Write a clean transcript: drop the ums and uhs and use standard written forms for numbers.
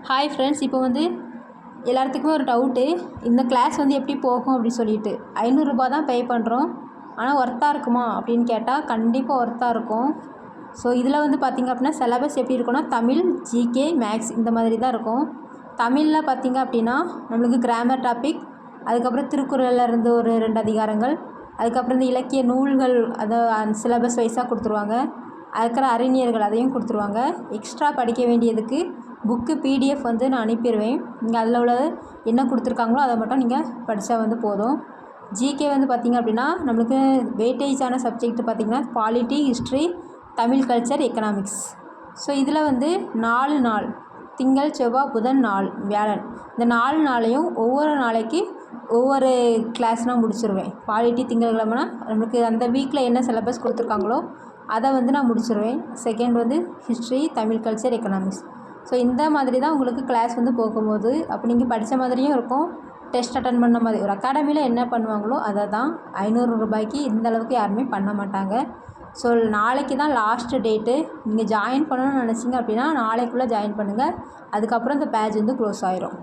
Hi friends, இப்போ வந்து எல்லாத்துக்குமே ஒரு டவுட்டு, இந்த கிளாஸ் வந்து எப்படி போகும் அப்படி சொல்லிட்டு. 500 ரூபா தான் பே பண்ணுறோம். ஆனால் ஒர்த்தாக இருக்குமா அப்படின்னு கேட்டால் கண்டிப்பாக ஒர்த்தாக இருக்கும். ஸோ இதில் வந்து பார்த்திங்க அப்படின்னா சிலபஸ் எப்படி இருக்குன்னா, தமிழ், ஜிகே, மேக்ஸ் இந்த மாதிரி தான் இருக்கும். தமிழில் பார்த்திங்க அப்படின்னா நம்மளுக்கு கிராமர் டாபிக், அதுக்கப்புறம் திருக்குறளில் இருந்து ஒரு 2 அதிகாரங்கள், அதுக்கப்புறம் இந்த இலக்கிய நூல்கள் அதை சிலபஸ் வைஸாக கொடுத்துருவாங்க. அதுக்கப்புறம் அறிஞர்கள் அதையும் கொடுத்துருவாங்க. எக்ஸ்ட்ரா படிக்க வேண்டியதுக்கு புக்கு பிடிஎஃப் வந்து நான் அனுப்பிடுவேன். நீங்கள் அதில் உள்ளது என்ன கொடுத்துருக்காங்களோ அதை மட்டும் நீங்கள் படித்தா வந்து போதும். ஜிகே வந்து பார்த்திங்க அப்படின்னா நம்மளுக்கு வெயிட்டேஜான சப்ஜெக்ட் பார்த்திங்கன்னா polity, history, Tamil, culture, economics. So இதில் வந்து 4 நாள், திங்கள், செவ்வாய், புதன், வியாழன், இந்த 4 நாளையும் ஒவ்வொரு நாளைக்கு ஒவ்வொரு கிளாஸ் நான் முடிச்சிருவேன். பாலிட்டி திங்கட்கிழமைனா நம்மளுக்கு அந்த வீக்கில் என்ன சிலபஸ் கொடுத்துருக்காங்களோ அதை வந்து நான் முடிச்சிருவேன். செகண்ட் வந்து history, Tamil, culture, economics. So இந்த மாதிரி தான் உங்களுக்கு கிளாஸ் வந்து போகும்போது அப்போ நீங்கள் படித்த மாதிரியும் இருக்கும், டெஸ்ட் அட்டன் பண்ண மாதிரி. ஒரு அகாடமியில் என்ன பண்ணுவாங்களோ அதை தான் 500 ரூபாய்க்கு இந்த அளவுக்கு யாருமே பண்ண மாட்டாங்க. ஸோ நாளைக்கு தான் லாஸ்ட்டு டேட்டு. நீங்கள் ஜாயின் பண்ணணும்னு நினச்சிங்க அப்படின்னா நாளைக்குள்ளே ஜாயின் பண்ணுங்கள். அதுக்கப்புறம் இந்த பேட்ச் வந்து க்ளோஸ் ஆயிரும்.